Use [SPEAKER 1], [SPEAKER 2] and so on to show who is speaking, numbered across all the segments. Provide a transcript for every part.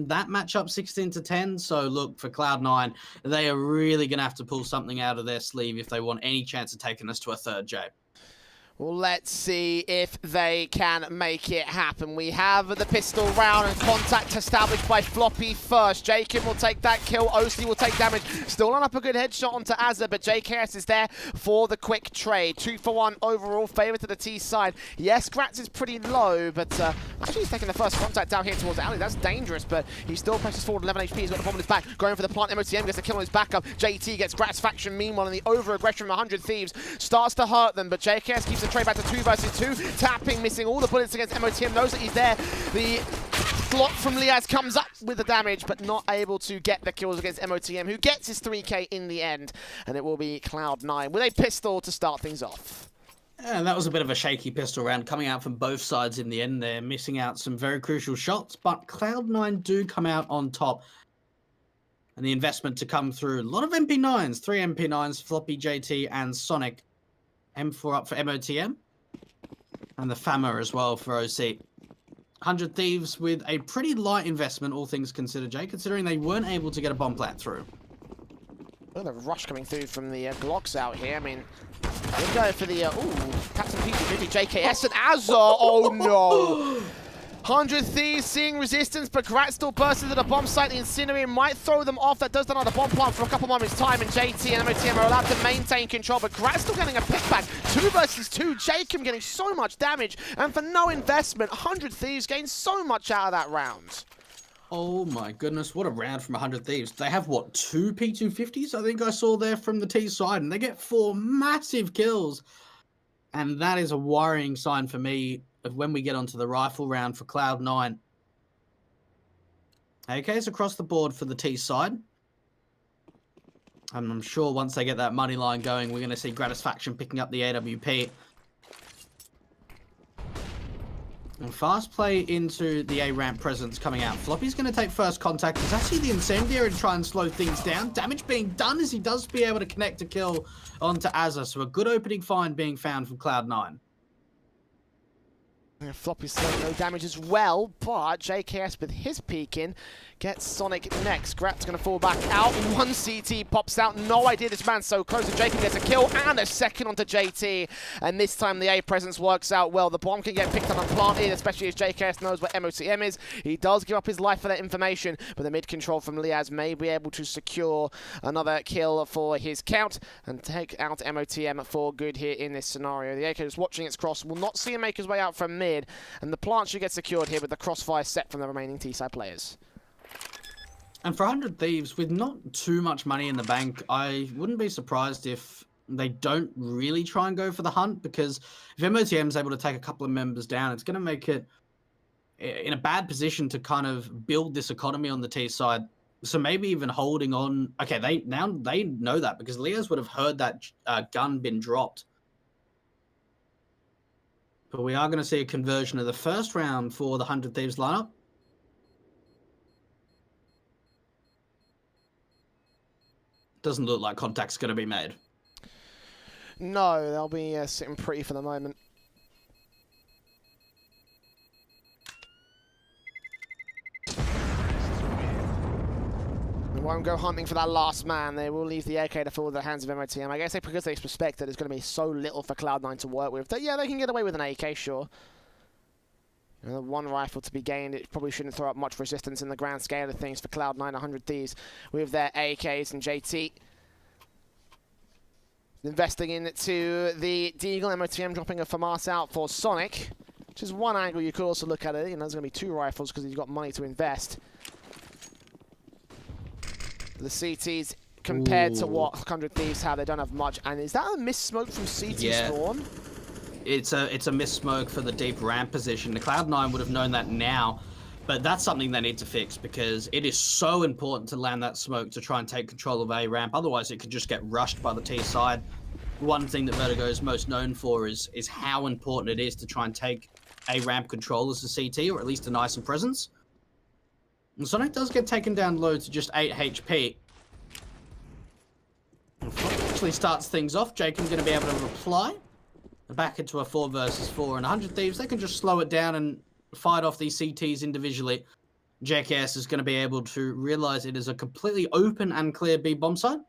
[SPEAKER 1] that matchup 16-10. So look, for Cloud9, they are really going to have to pull something out of their sleeve if they want any chance of taking us to a third J.
[SPEAKER 2] Well, let's see if they can make it happen. We have the pistol round and contact established by Floppy first. jkaem will take that kill. oSee will take damage. Still on up a good headshot onto Azza, but jkaem is there for the quick trade. 2-for-1 overall favor to the T side. Yes, Gratz is pretty low, but actually he's taking the first contact down here towards Ali. That's dangerous, but he still presses forward. 11 HP. He's got the bomb on his back. Going for the plant. motm gets a kill on his backup. JT gets Gratisfaction. Meanwhile, in the over-aggression from 100 Thieves starts to hurt them, but jkaem keeps the trade back to 2 versus 2. Tapping, missing all the bullets against motm. Knows that he's there. The block from Liazz comes up with the damage, but not able to get the kills against motm, who gets his 3K in the end. And it will be Cloud9 with a pistol to start things off.
[SPEAKER 1] Yeah, that was a bit of a shaky pistol round coming out from both sides in the end there, missing out some very crucial shots, but Cloud9 do come out on top. And the investment to come through. A lot of MP9s, 3 MP9s, Floppy, JT, and Sonic. M4 up for motm. And the Fama as well for oSee. 100 Thieves with a pretty light investment, all things considered, Jay, considering they weren't able to get a bomb plant through.
[SPEAKER 2] Well, the rush coming through from the Glocks out here. I mean, we'll go for the, Captain Peter, jkaem and Azza. Oh, no. 100 Thieves seeing resistance, but Grat still bursts into the bomb site. The Incinerator might throw them off. That does another bomb plant for a couple moments' time, and JT and motm are allowed to maintain control, but Grat still getting a pickback. 2 versus 2. jkaem getting so much damage, and for no investment, 100 Thieves gain so much out of that round.
[SPEAKER 1] Oh my goodness, what a round from 100 Thieves. They have, what, 2 P250s I think I saw there from the T side, and they get 4 massive kills. And that is a worrying sign for me of when we get onto the rifle round for Cloud9. AKs across the board for the T side. And I'm sure once they get that money line going, we're going to see Gratisfaction picking up the AWP. And fast play into the A-ramp presence coming out. Floppy's going to take first contact. There's actually the Incendiary to try and slow things down. Damage being done as he does be able to connect a kill onto Azza. So a good opening find being found from Cloud9.
[SPEAKER 2] Floppy's still no damage as well, but jkaem with his peek in gets Sonic next. Grat's going to fall back out. 1 CT pops out. No idea this man's so close. And jkaem gets a kill and a second onto JT. And this time the A presence works out well. The bomb can get picked up and planted, especially as jkaem knows where motm is. He does give up his life for that information, but the mid control from Liazz may be able to secure another kill for his count and take out motm for good here in this scenario. The AK is watching its cross. Will not see him make his way out from mid. And the plant should get secured here with the crossfire set from the remaining T-side players.
[SPEAKER 1] And for 100 Thieves, with not too much money in the bank, I wouldn't be surprised if they don't really try and go for the hunt, because if motm is able to take a couple of members down, it's going to make it in a bad position to kind of build this economy on the T side. So maybe even holding on. Okay, they know that because Liazz would have heard that gun been dropped. But we are going to see a conversion of the first round for the 100 Thieves lineup. Doesn't look like contact's going to be made.
[SPEAKER 2] No, they'll be sitting pretty for the moment. They won't go hunting for that last man. They will leave the AK to fall in the hands of motm. I guess because they suspect that there's going to be so little for Cloud9 to work with. Yeah, they can get away with an AK, sure. And 1 rifle to be gained. It probably shouldn't throw up much resistance in the grand scale of things for Cloud9. 100 Thieves with their AKs and JT. Investing into the Deagle. motm dropping a FAMAS out for Sonic. Which is one angle you could also look at it. You know, there's going to be 2 rifles because he's got money to invest. The CTs compared to what 100 Thieves have, they don't have much. And is that a missed smoke from CT spawn?
[SPEAKER 1] It's a missed smoke for the deep ramp position. The Cloud9 would have known that now, but that's something they need to fix because it is so important to land that smoke to try and take control of A ramp. Otherwise, it could just get rushed by the T side. One thing that Vertigo is most known for is how important it is to try and take A ramp control as a CT, or at least a nice presence. And Sonic does get taken down low to just 8 HP. And actually starts things off. jkaem's going to be able to reply. Back into a 4 versus 4. And 100 Thieves, they can just slow it down and fight off these CTs individually. jkaem is going to be able to realize it is a completely open and clear B bomb site.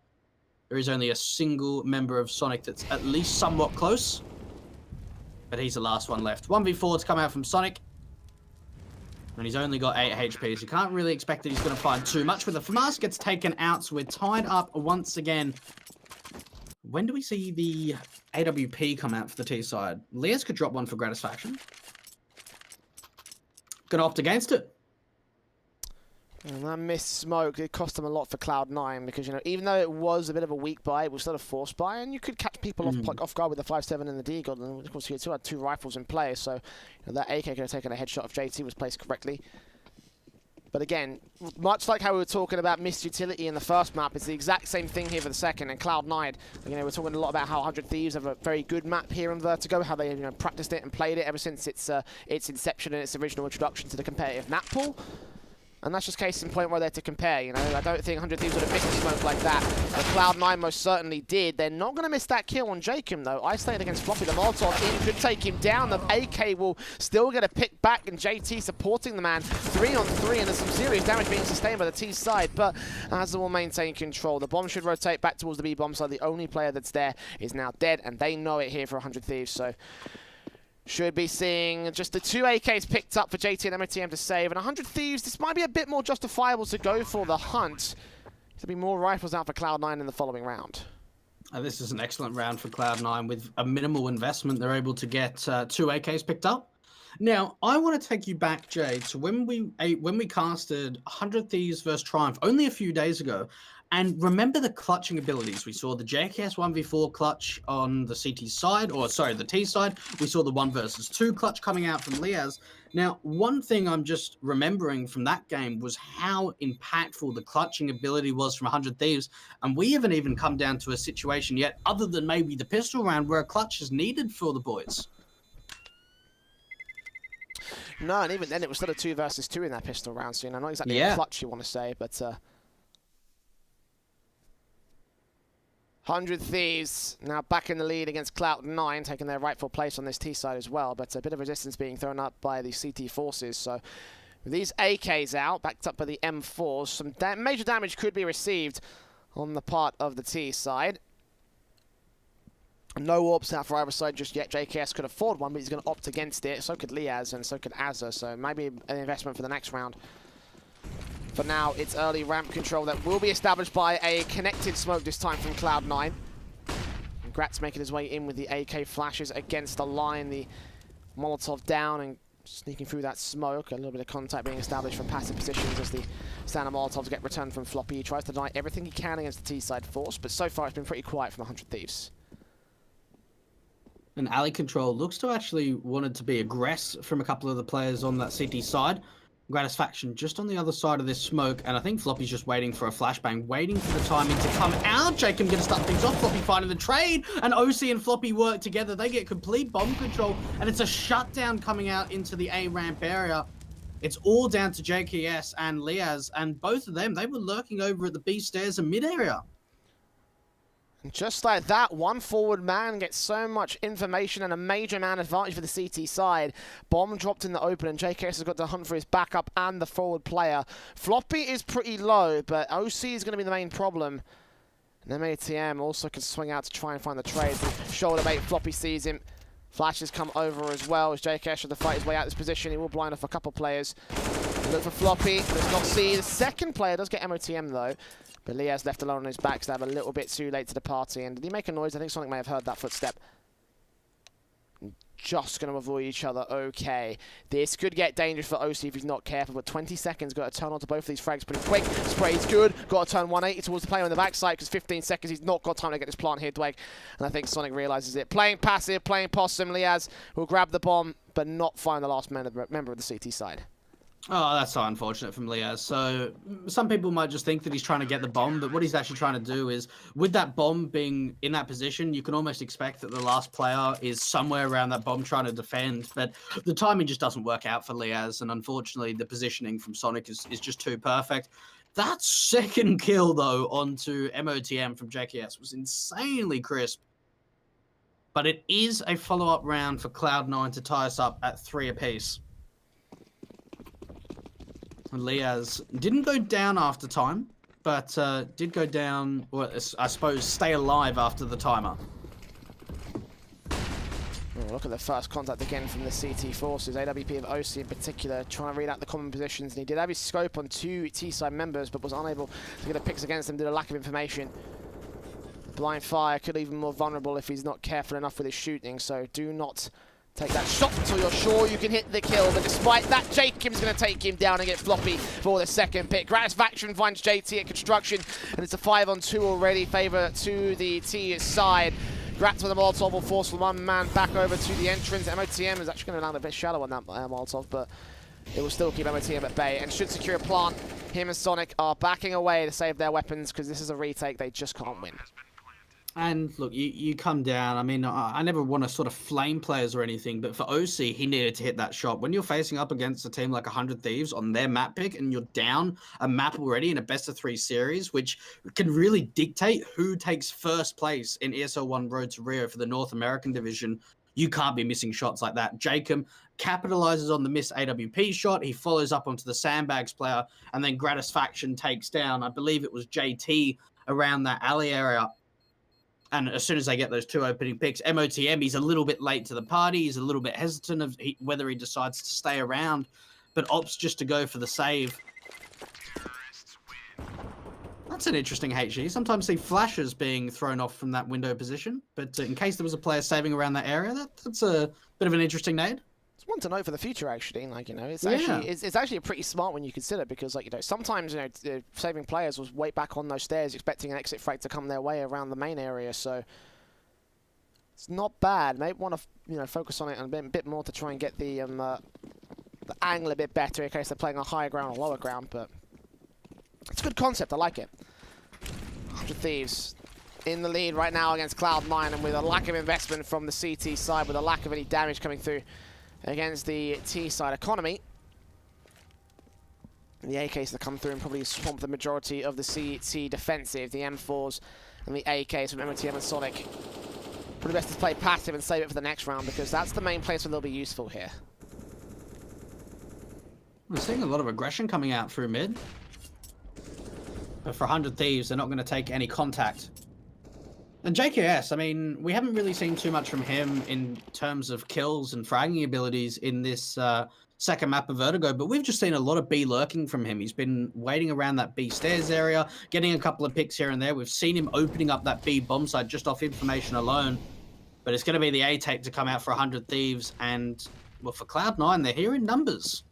[SPEAKER 1] There is only a single member of Sonic that's at least somewhat close, but he's the last one left. 1v4 to come out from Sonic, and he's only got 8 HP, so you can't really expect that he's going to find too much. With the FAMAS gets taken out, so we're tied up once again. When do we see the AWP come out for the T side? Liazz could drop one for Gratisfaction. Gonna opt against it.
[SPEAKER 2] And that missed smoke, it cost them a lot for Cloud9 because, you know, even though it was a bit of a weak buy, it was still a forced buy, and you could catch people off guard with the 5.7 and the Deagle. And of course, you had 2 rifles in play, so you know, that AK could have taken a headshot if JT was placed correctly. But again, much like how we were talking about missed utility in the first map, it's the exact same thing here for the second. And Cloud9, you know, we're talking a lot about how 100 Thieves have a very good map here in Vertigo, how they, you know, practiced it and played it ever since its inception and its original introduction to the competitive map pool. And that's just case in point where they're to compare, you know. I don't think 100 Thieves would have missed a smoke like that. But Cloud9 most certainly did. They're not going to miss that kill on jkaem, though. Isolated against Floppy. The Molotov in could take him down. The AK will still get a pick back, and JT supporting the man 3-on-3, and there's some serious damage being sustained by the T side. But Azza will maintain control. The bomb should rotate back towards the B bomb side. The only player that's there is now dead, and they know it here for 100 Thieves. So should be seeing just the 2 AKs picked up for JT and motm to save. And 100 Thieves, this might be a bit more justifiable to go for the hunt. There'll be more rifles out for Cloud9 in the following round.
[SPEAKER 1] This is an excellent round for Cloud9. With a minimal investment, they're able to get 2 AKs picked up. Now, I want to take you back, Jay, to when we casted 100 Thieves versus Triumph only a few days ago. And remember the clutching abilities. We saw the jkaem 1v4 clutch on the CT side, or sorry, the T side. We saw the 1 versus 2 clutch coming out from Liazz. Now, one thing I'm just remembering from that game was how impactful the clutching ability was from 100 Thieves. And we haven't even come down to a situation yet, other than maybe the pistol round, where a clutch is needed for the boys.
[SPEAKER 2] No, and even then it was still a 2 versus 2 in that pistol round, so, you know, not exactly a clutch you want to say, but 100 Thieves now back in the lead against Cloud9, taking their rightful place on this T side as well, but a bit of resistance being thrown up by the CT forces. So with these AKs out, backed up by the M4s, some major damage could be received on the part of the T side. No orbs out for either side just yet. jkaem could afford one, but he's going to opt against it. So could Liazz, and so could Azza, so maybe an investment for the next round. For now, it's early ramp control that will be established by a connected smoke this time from Cloud9. And Gratz making his way in with the AK flashes against the line. The Molotov down and sneaking through that smoke. A little bit of contact being established from passive positions as the standard Molotovs get returned from Floppy. He tries to deny everything he can against the T-side force, but so far it's been pretty quiet from 100 Thieves.
[SPEAKER 1] And alley control looks to actually wanted to be aggressive from a couple of the players on that CT side. Gratisfaction just on the other side of this smoke, and I think Floppy's just waiting for a flashbang, waiting for the timing to come out. jkaem going to start things off. Floppy finding the trade, and oSee and Floppy work together. They get complete bomb control, and it's a shutdown coming out into the A ramp area. It's all down to jkaem and Liazz, and both of them, they were lurking over at the B stairs and mid area.
[SPEAKER 2] Just like that, one forward man gets so much information and a major man advantage for the CT side. Bomb dropped in the open, and jkaem has got to hunt for his backup and the forward player. Floppy is pretty low, but oSee is going to be the main problem. And motm also can swing out to try and find the trade. Shoulder bait, Floppy sees him. Flashes come over as well as jkaem should fight his way out of this position. He will blind off a couple players. Look for Floppy, does not see. The second player does get motm though. But Liazz left alone on his back, stab a little bit too late to the party. And did he make a noise? I think Sonic may have heard that footstep. Just going to avoid each other. Okay. This could get dangerous for oSee if he's not careful. But 20 seconds. Got to turn onto both of these frags pretty quick. Spray's good. Got to turn 180 towards the player on the backside because 15 seconds. He's not got time to get this plant here, Dweg. And I think Sonic realizes it. Playing passive, playing possum. Liazz will grab the bomb, but not find the last member of the CT side.
[SPEAKER 1] Oh, that's so unfortunate from Liazz. So some people might just think that he's trying to get the bomb, but what he's actually trying to do is, with that bomb being in that position, you can almost expect that the last player is somewhere around that bomb trying to defend, but the timing just doesn't work out for Liazz, and unfortunately the positioning from Sonic is just too perfect. That second kill, though, onto motm from jkaem was insanely crisp, but it is a follow-up round for Cloud9 to tie us up at 3 apiece. Liazz didn't go down after time, but did go down, or I suppose stay alive after the timer.
[SPEAKER 2] Oh, look at the first contact again from the CT forces. AWP of oSee in particular, trying to read out the common positions. And he did have his scope on 2 T-side members, but was unable to get a picks against them due to lack of information. Blind fire could leave him more vulnerable if he's not careful enough with his shooting, so do not take that shot until you're sure you can hit the kill. But despite that, jkaem's going to take him down and get floppy for the second pick. Gratisfaction finds JT at construction, and it's a 5-on-2 already, favour to the T side. Grats with a Molotov will force one man back over to the entrance. motm is actually going to land a bit shallow on that Molotov, but it will still keep motm at bay and should secure a plant. Him and Sonic are backing away to save their weapons because this is a retake they just can't win.
[SPEAKER 1] And look, you come down. I mean, I never want to sort of flame players or anything, but for oSee, he needed to hit that shot. When you're facing up against a team like 100 Thieves on their map pick and you're down a map already in a best-of-3 series, which can really dictate who takes first place in ESL 1 Road to Rio for the North American division, you can't be missing shots like that. jkaem capitalizes on the missed AWP shot. He follows up onto the sandbags player, and then Gratisfaction takes down, I believe it was JT, around that alley area. And as soon as they get those 2 opening picks, motm, he's a little bit late to the party. He's a little bit hesitant of whether he decides to stay around, but opts just to go for the save. That's an interesting HG. Sometimes see flashes being thrown off from that window position, but in case there was a player saving around that area, that's a bit of an interesting nade.
[SPEAKER 2] It's one to note for the future, actually. Like, you know, it's actually a pretty smart one you consider because, like, you know, sometimes, you know, saving players will wait back on those stairs expecting an exit frag to come their way around the main area. So it's not bad. Maybe want to, you know, focus on it a bit more to try and get the angle a bit better in case they're playing on higher ground or lower ground. But it's a good concept. I like it. 100 Thieves in the lead right now against Cloud9, and with a lack of investment from the CT side, with a lack of any damage coming through against the T-side economy. The AKs that come through and probably swamp the majority of the CT defensive, the M4s and the AKs from motm and Sonic. Probably best to play passive and save it for the next round because that's the main place where they'll be useful here.
[SPEAKER 1] We're seeing a lot of aggression coming out through mid. But for 100 Thieves, they're not going to take any contact. And JKS, I mean, we haven't really seen too much from him in terms of kills and fragging abilities in this second map of Vertigo, but we've just seen a lot of B lurking from him. He's been waiting around that B stairs area, getting a couple of picks here and there. We've seen him opening up that B bomb site just off information alone. But it's going to be the A tape to come out for 100 Thieves, and, well, for Cloud9, they're here in numbers.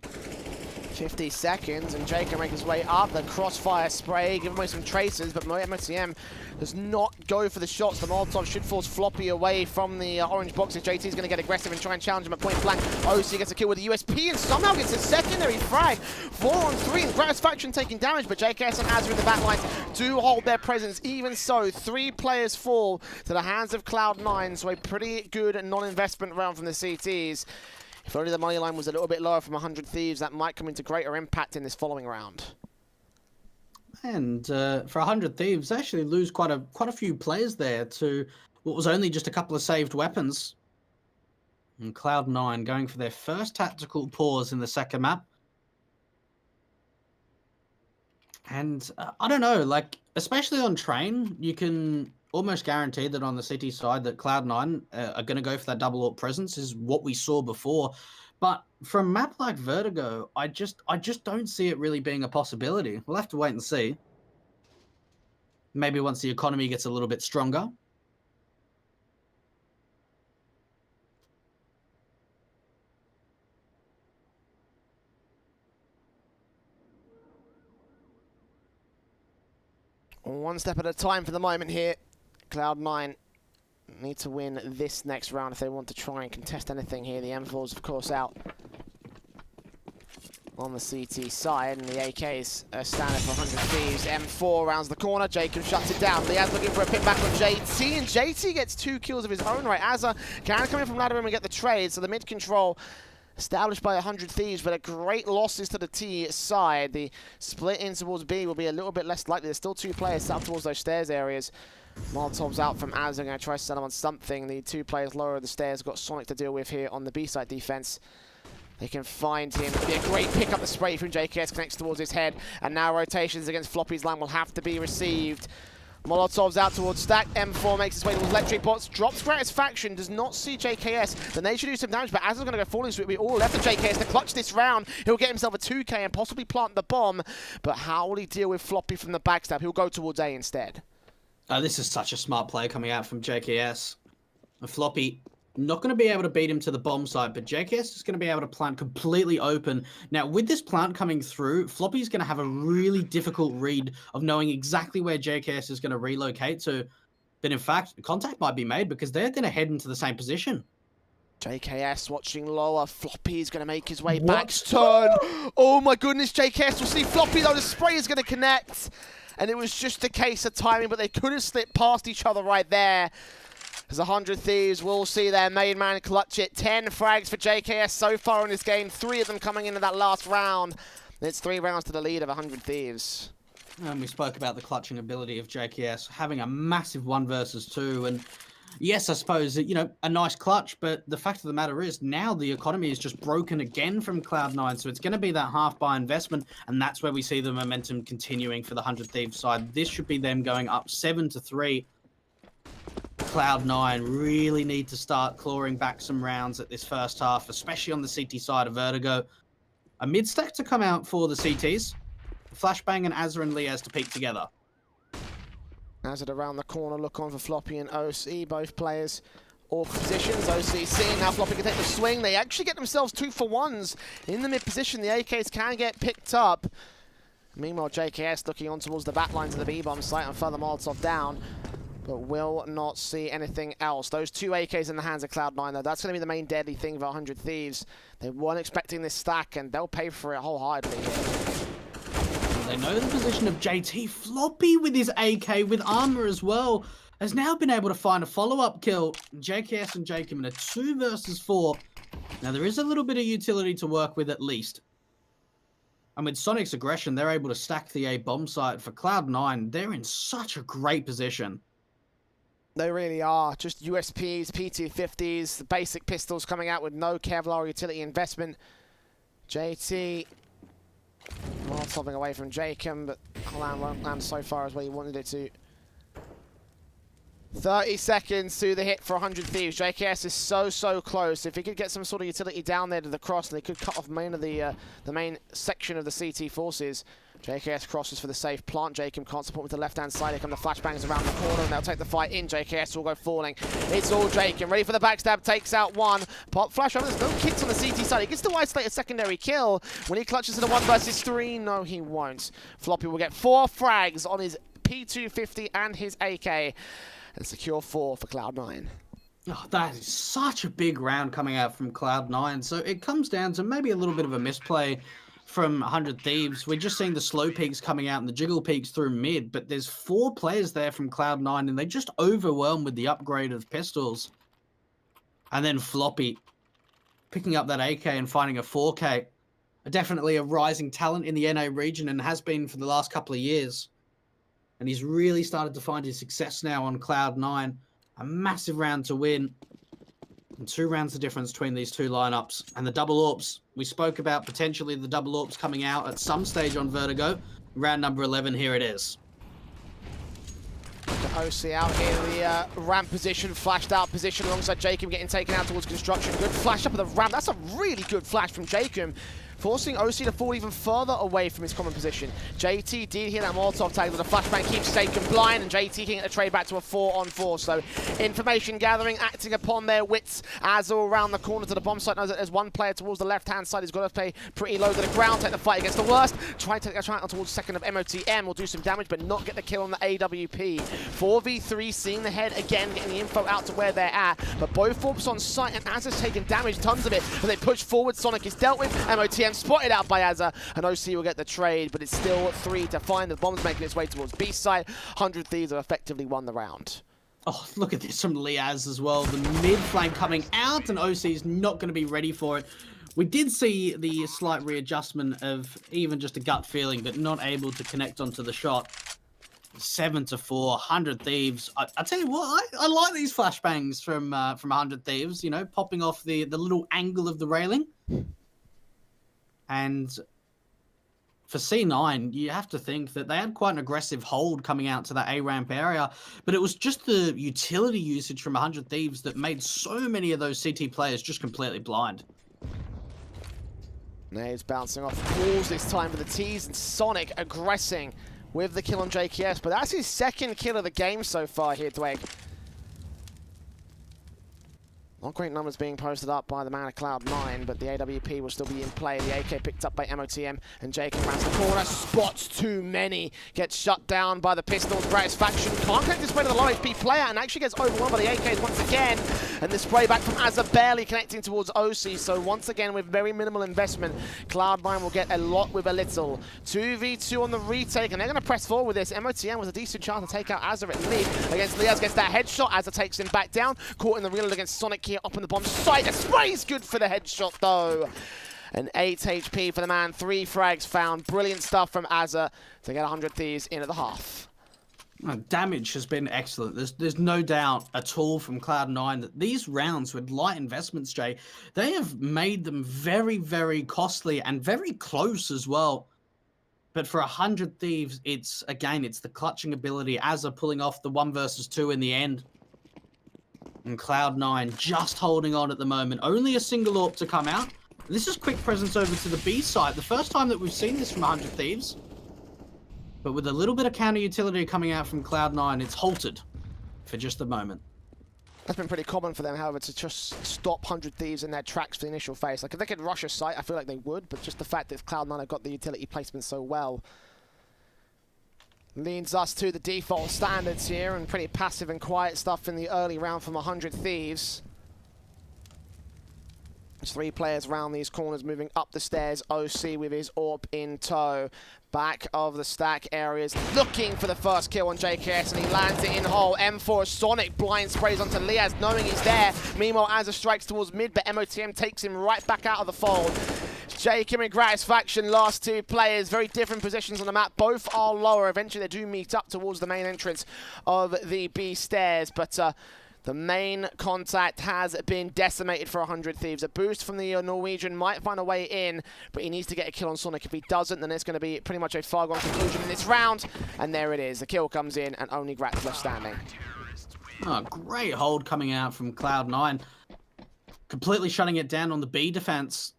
[SPEAKER 2] 50 seconds, and Jake can make his way up. The crossfire spray, give away some traces, but motm does not go for the shots. The Molotov should force floppy away from the orange boxes. JT's going to get aggressive and try and challenge him at point blank. oSee gets a kill with the USP and somehow gets a secondary frag. 4-on-3, and Gratisfaction taking damage, but JKS and Azure in the backlines do hold their presence. Even so, 3 players fall to the hands of Cloud9, so a pretty good non-investment round from the CTs. If only the money line was a little bit lower from 100 Thieves, that might come into greater impact in this following round.
[SPEAKER 1] And for 100 Thieves, they actually lose quite a few players there to what was only just a couple of saved weapons. And Cloud9 going for their first tactical pause in the second map. And I don't know, like, especially on train, you can almost guarantee that on the city side that Cloud9 are going to go for that double AWP presence, is what we saw before. But for a map like Vertigo, I just don't see it really being a possibility. We'll have to wait and see. Maybe once the economy gets a little bit stronger.
[SPEAKER 2] One step at a time for the moment here. Cloud9 need to win this next round if they want to try and contest anything here. The M4's, of course, out on the CT side, and the AKs are standing for 100 Thieves. M4 rounds the corner. jkaem shuts it down. Liazz looking for a pick back on JT, and JT gets 2 kills of his own right. Azza can come in from ladder room and get the trade, so the mid control established by 100 Thieves, but a great losses to the T side. The split in towards B will be a little bit less likely. There's still 2 players set up towards those stairs areas. Molotov's out from Azza, going to try to set him on something. The 2 players lower the stairs got Sonic to deal with here on the B side defense. They can find him. It'll be a great pick up the spray from JKS, connects towards his head, and now rotations against Floppy's line will have to be received. Molotov's out towards Stack. M4 makes his way towards Electric Bots. Drops Gratisfaction. Does not see JKS. Then they should do some damage, but Azza's going to go falling, so it'll be all left of JKS to clutch this round. He'll get himself a 2K and possibly plant the bomb. But how will he deal with Floppy from the backstab? He'll go towards A instead.
[SPEAKER 1] This is such a smart play coming out from JKS. Floppy not going to be able to beat him to the bomb site, but JKS is going to be able to plant completely open. Now, with this plant coming through, Floppy's going to have a really difficult read of knowing exactly where JKS is going to relocate to. But in fact, contact might be made because they're going to head into the same position.
[SPEAKER 2] JKS watching lower. Floppy is going to make his way back. Turn. Oh my goodness, JKS will see Floppy though. The spray is going to connect. And it was just a case of timing, but they could have slipped past each other right there. As 100 Thieves will see their main man clutch it. 10 frags for JKS so far in this game. 3 of them coming into that last round. It's 3 rounds to the lead of 100 Thieves.
[SPEAKER 1] And we spoke about the clutching ability of JKS having a massive 1 versus 2. And yes, I suppose, you know, a nice clutch. But the fact of the matter is now the economy is just broken again from Cloud9. So it's going to be that half buy investment. And that's where we see the momentum continuing for the 100 Thieves side. This should be them going up 7-3. Cloud9 really need to start clawing back some rounds at this first half, especially on the CT side of Vertigo. A mid-stack to come out for the CTs. Flashbang and Azza and Liazz to peek together.
[SPEAKER 2] Azza around the corner, look on for Floppy and oSee, both players off positions. oSee seeing now Floppy can take the swing. They actually get themselves 2-for-1s in the mid position. The AKs can get picked up. Meanwhile, JKS looking on towards the back lines of the B-bomb site and further Molotov down, but will not see anything else. Those 2 AKs in the hands of Cloud9, though, that's going to be the main deadly thing for 100 Thieves. They weren't expecting this stack, and they'll pay for it wholeheartedly here.
[SPEAKER 1] They know the position of JT. Floppy with his AK, with armor as well, has now been able to find a follow-up kill. JKS and jkaem in a 2 versus 4. Now, there is a little bit of utility to work with at least. And with Sonic's aggression, they're able to stack the A bomb site. For Cloud9, they're in such a great position.
[SPEAKER 2] They really are. Just USPs, P250s, the basic pistols coming out with no Kevlar utility investment. JT Molotoving away from jkaem, but Holland won't land so far as where he wanted it to. 30 seconds to the hit for 100 Thieves. JKS is so close. If he could get some sort of utility down there to the cross, they could cut off the main section of the CT forces. JKS crosses for the safe plant. jkaem can't support with the left-hand side. Here come the flashbangs around the corner, and they'll take the fight in. JKS will go falling. It's all jkaem. Ready for the backstab. Takes out 1. Pop flash. There's no kicks on the CT side. He gets to isolate a secondary kill. When he clutches to the 1 versus 3, no, he won't. Floppy will get 4 frags on his P250 and his AK. And secure 4 for Cloud9.
[SPEAKER 1] Oh, that is such a big round coming out from Cloud9. So it comes down to maybe a little bit of a misplay from 100 Thieves. We're just seeing the slow peaks coming out and the jiggle peaks through mid, but there's 4 players there from Cloud9 and they just overwhelmed with the upgrade of pistols. And then Floppy picking up that AK and finding a 4K. Definitely a rising talent in the NA region and has been for the last couple of years. And he's really started to find his success now on Cloud9. A massive round to win. And 2 rounds the difference between these 2 lineups. And the double AWPs. We spoke about potentially the double AWPs coming out at some stage on Vertigo. Round number 11, here it is.
[SPEAKER 2] oSee out here in the ramp position, flashed out position alongside jkaem getting taken out towards construction. Good flash up of the ramp. That's a really good flash from jkaem, forcing oSee to fall even further away from his common position. JT did hear that Molotov tag, but the flashbang keeps jkaem blind, and JT can get the trade back to a 4-on-4. So information gathering, acting upon their wits as all around the corner to the bomb site. Knows that there's 1 player towards the left-hand side. He's got to play pretty low to the ground, take the fight against the worst. Try to take a try out towards second of motm, will do some damage, but not get the kill on the AWP. 4v3, seeing the head again, getting the info out to where they're at. But both AWPs on site, and Azza's taking damage, tons of it. But they push forward, Sonic is dealt with, motm spotted out by Azza, and oSee will get the trade, but it's still 3 to find. The bomb's making its way towards B side. 100 Thieves have effectively won the round.
[SPEAKER 1] Oh, look at this from Liazz as well. The mid flank coming out, and oSee is not going to be ready for it. We did see the slight readjustment of even just a gut feeling, but not able to connect onto the shot. 7-4, 100 Thieves. I tell you what, I like these flashbangs from 100 Thieves. You know, popping off the little angle of the railing. And for C9, you have to think that they had quite an aggressive hold coming out to that A ramp area, but it was just the utility usage from 100 Thieves that made so many of those CT players just completely blind.
[SPEAKER 2] Nades bouncing off walls this time for the T's, and Sonic aggressing with the kill on JKS, but that's his second kill of the game so far here, Dwayne. Not great numbers being posted up by the man of Cloud9, but the AWP will still be in play. The AK picked up by motm, and jkaem rounds the corner, spots too many, gets shut down by the pistols. Gratisfaction can't connect this way to the low HP player, and actually gets overwhelmed by the AKs once again. And the spray back from Azza barely connecting towards oSee, so once again with very minimal investment, Cloud9 will get a lot with a little. 2v2 on the retake, and they're going to press forward with this. motm was a decent chance to take out Azza at lead against Liazz, gets that headshot. Azza takes him back down, caught in the reload against Sonic here up on the bomb site. The spray's good for the headshot though. An 8 HP for the man, 3 frags found. Brilliant stuff from Azza to get 100 Thieves into the half.
[SPEAKER 1] Damage has been excellent. There's no doubt at all from Cloud9 that these rounds with light investments, Jay, they have made them very, very costly and very close as well. But for 100 Thieves, it's the clutching ability. Azza pulling off the 1 versus 2 in the end. And Cloud9 just holding on at the moment. Only a single AWP to come out. This is quick presence over to the B side. The first time that we've seen this from 100 Thieves. But with a little bit of counter utility coming out from Cloud9, it's halted for just a moment.
[SPEAKER 2] That's been pretty common for them, however, to just stop 100 Thieves in their tracks for the initial phase. Like, if they could rush a site, I feel like they would, but just the fact that Cloud9 have got the utility placement so well leads us to the default standards here, and pretty passive and quiet stuff in the early round from 100 Thieves. There's 3 players around these corners moving up the stairs. oSee with his AWP in tow. Back of the stack areas, looking for the first kill on JKS, and he lands it in hole. M4 Sonic blind sprays onto Liazz, knowing he's there. Meanwhile, Azza strikes towards mid, but motm takes him right back out of the fold. jkaem and Gratisfaction, last 2 players, very different positions on the map. Both are lower. Eventually, they do meet up towards the main entrance of the B stairs, but the main contact has been decimated for 100 Thieves. A boost from the Norwegian might find a way in, but he needs to get a kill on Sonic. If he doesn't, then it's going to be pretty much a far-gone conclusion in this round. And there it is. The kill comes in, and only Grat's left standing.
[SPEAKER 1] Oh, great hold coming out from Cloud9. Completely shutting it down on the B defense.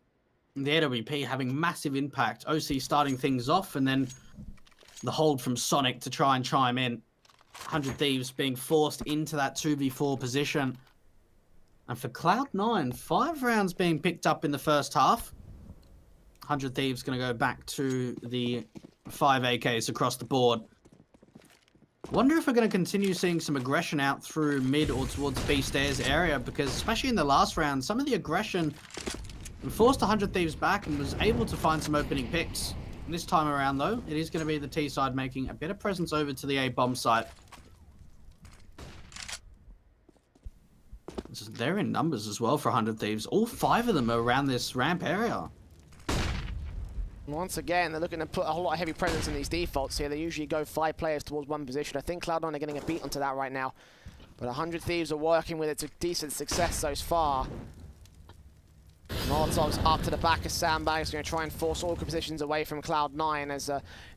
[SPEAKER 1] The AWP having massive impact. oSee starting things off, and then the hold from Sonic to try and chime in. 100 Thieves being forced into that 2v4 position. And for Cloud9, 5 rounds being picked up in the first half. 100 Thieves going to go back to the 5 AKs across the board. Wonder if we're going to continue seeing some aggression out through mid or towards B stairs area, because especially in the last round, some of the aggression forced 100 Thieves back and was able to find some opening picks. This time around, though, it is going to be the T side making a bit of presence over to the A bomb site. They're in numbers as well for 100 Thieves. All 5 of them are around this ramp area.
[SPEAKER 2] Once again, they're looking to put a whole lot of heavy presence in these defaults here. They usually go 5 players towards 1 position. I think Cloud9 are getting a beat onto that right now. But 100 Thieves are working with it to decent success so far. Molotov's up to the back of Sandbags, going to try and force all positions away from Cloud9 as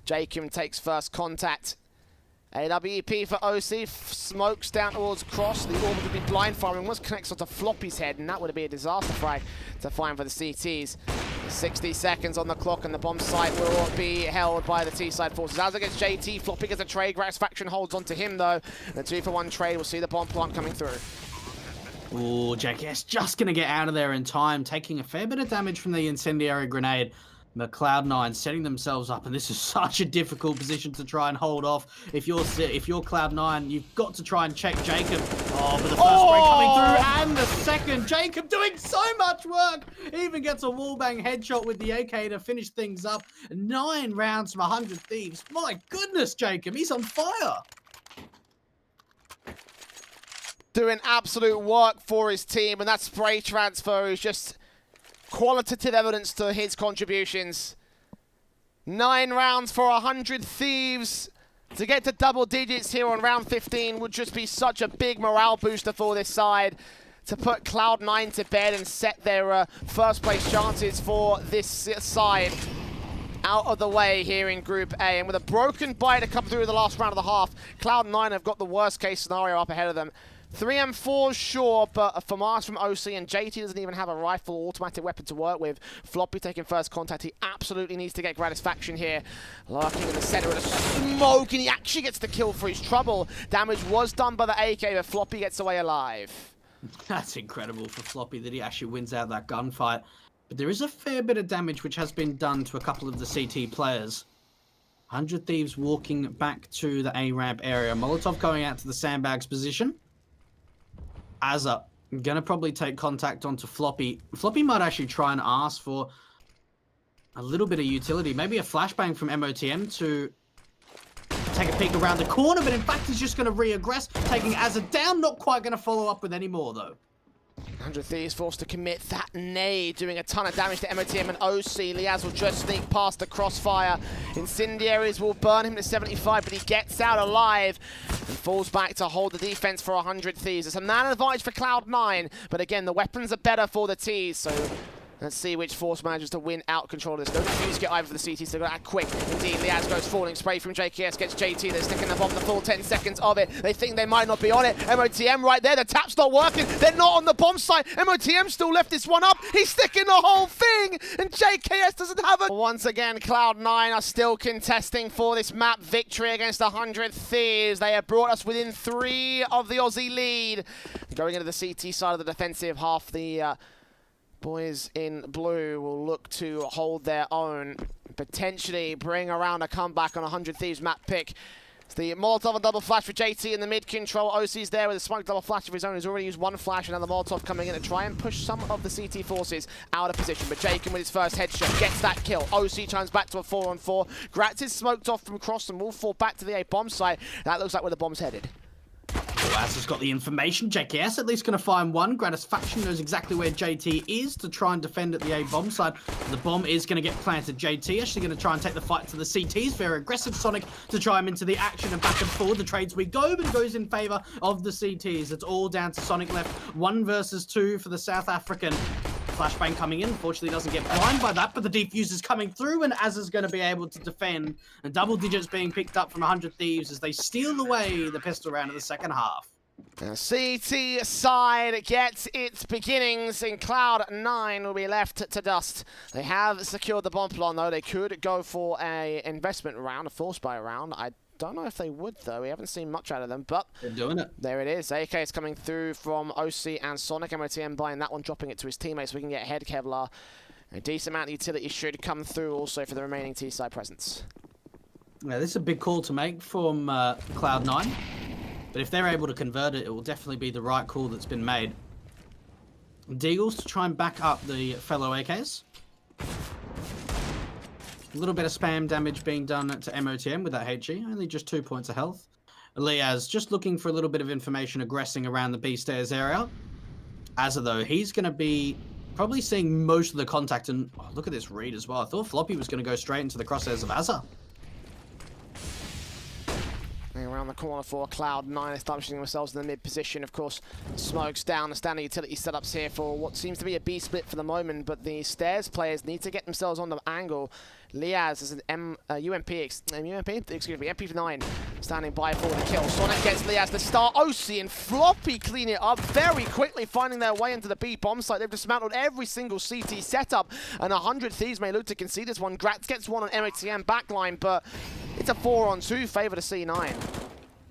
[SPEAKER 2] jkaem takes first contact. AWP for oSee, smokes down towards cross. The orbit would be blind firing, once connects onto Floppy's head, and that would be a disaster frag to find for the CTs. 60 seconds on the clock, and the bomb site will be held by the T-side forces. As against JT, Floppy gets a trade. Gratisfaction holds onto him, though. The 2-for-1 trade will see the bomb plant coming through.
[SPEAKER 1] Oh, JKS just going to get out of there in time, taking a fair bit of damage from the incendiary grenade. The Cloud9 setting themselves up, and this is such a difficult position to try and hold off. If you're Cloud9, you've got to try and check jkaem. Oh, but the first break coming through, and the second. jkaem doing so much work. Even gets a wallbang headshot with the AK to finish things up. 9 rounds from 100 Thieves. My goodness, jkaem, he's on fire.
[SPEAKER 2] Doing absolute work for his team, and that spray transfer is just qualitative evidence to his contributions. 9 rounds for 100 Thieves. To get to double digits here on round 15 would just be such a big morale booster for this side. to put Cloud9 to bed and set their first place chances for this side out of the way here in Group A. And with a broken bye to come through the last round of the half, Cloud9 have got the worst case scenario up ahead of them. 3M4, sure, but a FAMAS from oSee, and JT doesn't even have a rifle or automatic weapon to work with. Floppy taking first contact. He absolutely needs to get Gratisfaction here. Lurking in the center of the smoke, and he actually gets the kill for his trouble. Damage was done by the AK, but Floppy gets away alive.
[SPEAKER 1] That's incredible for Floppy that he actually wins out that gunfight. But there is a fair bit of damage which has been done to a couple of the CT players. 100 Thieves walking back to the A-ramp area. Molotov going out to the sandbags position. Azza gonna probably take contact onto Floppy. Floppy might actually try and ask for a little bit of utility. Maybe a flashbang from motm to take a peek around the corner, but in fact he's just gonna re-aggress, taking Azza down. Not quite gonna follow up with any more though.
[SPEAKER 2] 100 Thieves forced to commit that nade, doing a ton of damage to motm and oSee. Liazz will just sneak past the crossfire. Incendiaries will burn him to 75, but he gets out alive and falls back to hold the defense for 100 Thieves. It's a man advantage for Cloud9, but again, the weapons are better for the T's, so let's see which force manages to win out control of this. No defuse get either for the CT, so they've got to act quick. Indeed, Liazz goes falling spray from jkaem, gets JT. They're sticking the bomb the full 10 seconds of it. They think they might not be on it. motm right there. The tap's not working. They're not on the bomb site. motm still left this one up. He's sticking the whole thing, and jkaem doesn't have it. Once again, Cloud9 are still contesting for this map victory against 100 Thieves. They have brought us within 3 of the Aussie lead. Going into the CT side of the defensive half, the boys in blue will look to hold their own, potentially bring around a comeback on 100 Thieves map pick. It's the Molotov and double flash for JT in the mid control. oSee's there with a smoke double flash of his own. He's already used one flash, and now the Molotov coming in to try and push some of the CT forces out of position. But jkaem with his first headshot gets that kill. oSee turns back to a 4-on-4. Gratz is smoked off from cross and will fall back to the A bomb site. That looks like where the bomb's headed.
[SPEAKER 1] Liazz has got the information. jkaem at least going to find one. Gratisfaction knows exactly where JT is to try and defend at the A bomb side. The bomb is going to get planted. JT actually going to try and take the fight to the CTs. Very aggressive Sonic to try him into the action and back and forward. The trades we go, but goes in favor of the CTs. It's all down to Sonic left. 1 versus 2 for the South African. Flashbang coming in, unfortunately doesn't get blind by that, but the defuse is coming through, and Az is going to be able to defend. And double digits being picked up from 100 Thieves as they steal away the pistol round of the second half.
[SPEAKER 2] The CT side gets its beginnings, and Cloud9 will be left to dust. They have secured the bomb plot, though. They could go for a investment round, a force buy round. I don't know if they would, though. We haven't seen much out of them, but
[SPEAKER 1] they're doing it.
[SPEAKER 2] There it is. AK is coming through from oSee and Sonic. motm buying that one, dropping it to his teammates so we can get ahead. Kevlar. A decent amount of utility should come through also for the remaining T-side presence.
[SPEAKER 1] Yeah, this is a big call to make from Cloud9, but if they're able to convert it, it will definitely be the right call that's been made. Deagles to try and back up the fellow AKs. A little bit of spam damage being done to motm with that HE, only just 2 points of health. Liazz just looking for a little bit of information, aggressing around the B stairs area. Azza though, he's going to be probably seeing most of the contact, and oh, look at this read as well. I thought Floppy was going to go straight into the crosshairs of Azza.
[SPEAKER 2] Around the corner for Cloud9, establishing themselves in the mid position. Of course, smokes down the standing utility setups here for what seems to be a B split for the moment, but the stairs players need to get themselves on the angle. Liazz is an MP9 standing by for the kill. Sonic gets Liazz to start. oSee and Floppy clean it up very quickly, finding their way into the B bomb site. They've dismantled every single CT setup, and 100 Thieves may look to concede this one. Gratz gets one on motm backline, but it's a 4-on-2 favor to C9.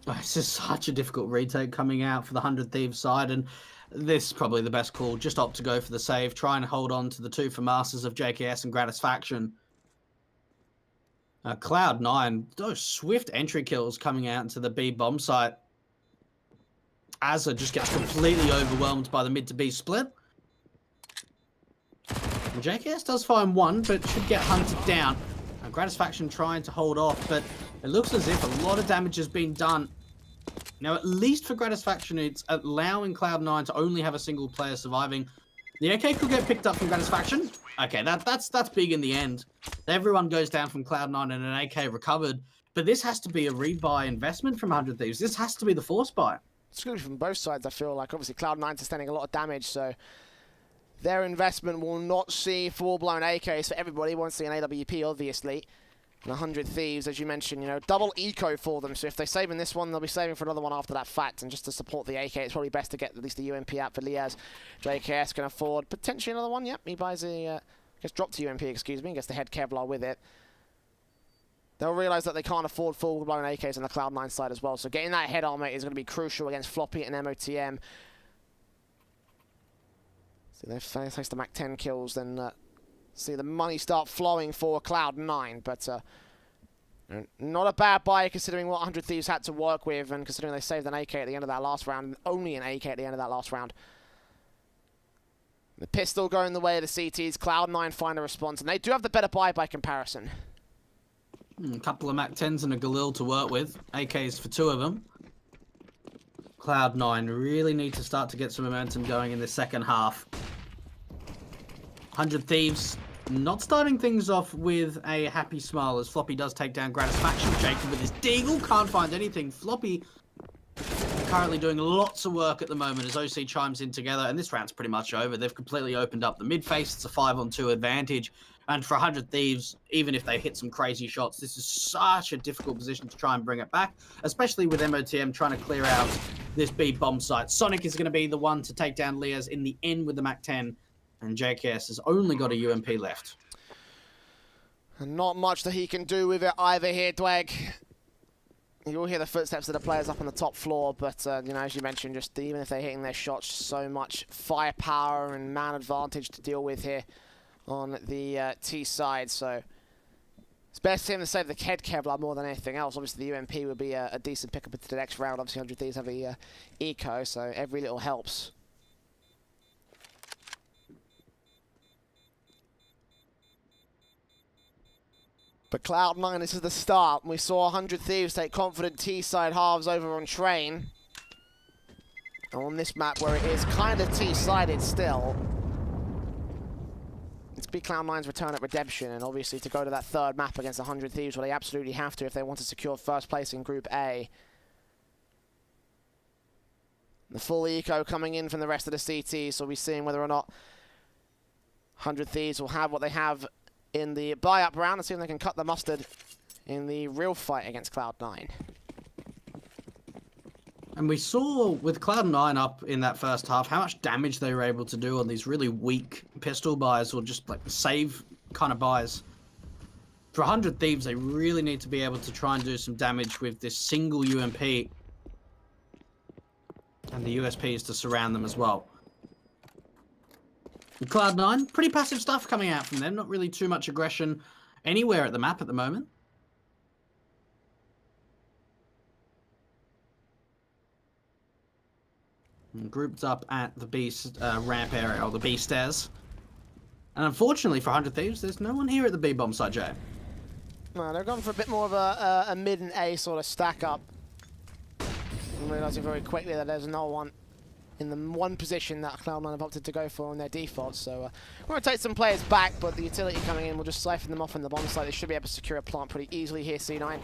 [SPEAKER 1] Oh, this is such a difficult retake coming out for the 100 Thieves side, and this is probably the best call. Just opt to go for the save, try and hold on to the 2 for masters of jkaem and Gratisfaction. Cloud9, those swift entry kills coming out into the B bomb site. Azza just gets completely overwhelmed by the mid to B split. And jkaem does find one, but should get hunted down. Gratisfaction trying to hold off, but it looks as if a lot of damage has been done. Now, at least for Gratisfaction, it's allowing Cloud9 to only have a single player surviving. The AK could get picked up from Gratisfaction. Okay, that's big in the end. Everyone goes down from Cloud9 and an AK recovered, but this has to be a rebuy investment from 100 Thieves. This has to be the force buy.
[SPEAKER 2] It's good from both sides, I feel like. Obviously, Cloud9 sustaining a lot of damage, so their investment will not see full-blown AKs for everybody. Won't see an AWP, obviously. And 100 Thieves, as you mentioned, you know, double eco for them. So if they save in this one, they'll be saving for another one after that fact. And just to support the AK, it's probably best to get at least the UMP out for Liazz. JKS can afford potentially another one. Yep, he buys a, gets dropped to UMP, excuse me, gets the head Kevlar with it. They'll realise that they can't afford full-blown AKs on the Cloud9 side as well. So getting that head armor is going to be crucial against Floppy and motm. So they face the Mac 10 kills, then see the money start flowing for Cloud9. But not a bad buy considering what 100 Thieves had to work with, and considering they saved an AK at the end of that last round, and only an AK at the end of that last round. The pistol going the way of the CTs. Cloud9 find a response, and they do have the better buy by comparison.
[SPEAKER 1] A couple of Mac 10s and a Galil to work with. AKs for 2 of them. Cloud9 really need to start to get some momentum going in the second half. 100 Thieves not starting things off with a happy smile as Floppy does take down Gratisfaction. Jacob with his deagle can't find anything. Floppy currently doing lots of work at the moment as oSee chimes in together, and this round's pretty much over. They've completely opened up the mid face. It's a 5-on-2 advantage. And for 100 Thieves, even if they hit some crazy shots, this is such a difficult position to try and bring it back, especially with motm trying to clear out this B bomb site. Sonic is going to be the one to take down Liazz in the end with the Mac 10, and JKS has only got a UMP left.
[SPEAKER 2] And not much that he can do with it either here, Dweg. You'll hear the footsteps of the players up on the top floor, but, you know, as you mentioned, just even if they're hitting their shots, so much firepower and man advantage to deal with here on the T side, so it's best for him to save the head Kevlar more than anything else. Obviously, the UMP would be a decent pickup into the next round. Obviously, 100 Thieves have a eco, so every little helps. But Cloud9, this is the start. We saw 100 Thieves take confident T-side halves over on Train. And on this map, where it is kind of T-sided still, it's be Cloud9's return at Redemption, and obviously to go to that third map against 100 Thieves, well, they absolutely have to if they want to secure first place in Group A. The full eco coming in from the rest of the CTs, so we'll be seeing whether or not 100 Thieves will have what they have in the buy-up round and see if they can cut the mustard in the real fight against Cloud9.
[SPEAKER 1] And we saw with Cloud9 up in that first half how much damage they were able to do on these really weak pistol buys or just like save kind of buys. For 100 Thieves, they really need to be able to try and do some damage with this single UMP. And the USP is to surround them as well. Cloud9, pretty passive stuff coming out from them. Not really too much aggression anywhere at the map at the moment. And grouped up at the B ramp area, or the B stairs. And unfortunately for 100 Thieves, there's no one here at the B bomb site, Jay.
[SPEAKER 2] No, they're going for a bit more of a mid and A sort of stack up. And realising very quickly that there's no one in the one position that Cloud9 have opted to go for on their default. So we're going to take some players back, but the utility coming in will just siphon them off in the bomb site. They should be able to secure a plant pretty easily here, C9.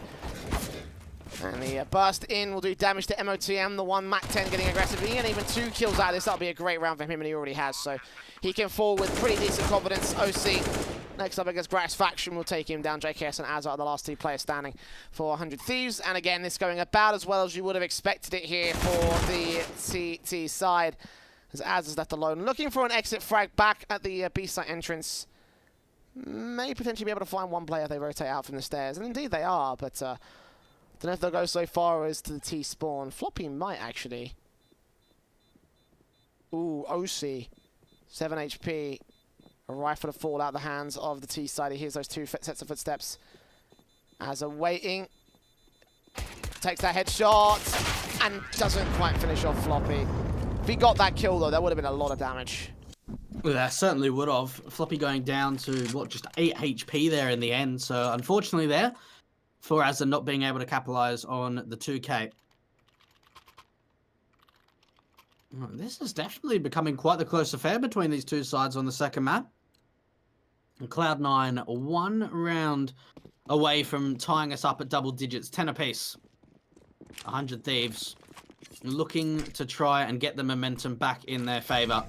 [SPEAKER 2] And the burst in will do damage to motm, the one Mac 10 getting aggressive. He can even 2 kills out of this. That'll be a great round for him, and he already has. So he can fall with pretty decent confidence. oSee next up against Gratisfaction will take him down. jkaem and Az are the last 2 players standing for 100 Thieves. And again, this going about as well as you would have expected it here for the CT side, as Az is left alone, looking for an exit frag back at the B site entrance. May potentially be able to find one player if they rotate out from the stairs, and indeed they are, but don't know if they'll go so far as to the T spawn. Floppy might actually. Ooh, oSee, 7 HP. A rifle to fall out the hands of the T side. He hears those 2 sets of footsteps. As a waiting. Takes that headshot and doesn't quite finish off Floppy. If he got that kill though, that would have been a lot of damage.
[SPEAKER 1] Well, that certainly would have. Floppy going down to, what, just 8 HP there in the end. So unfortunately there, for Azza not being able to capitalize on the 2K. This is definitely becoming quite the close affair between these two sides on the second map. And Cloud9 1 round away from tying us up at double digits, 10 apiece. 100 Thieves looking to try and get the momentum back in their favor.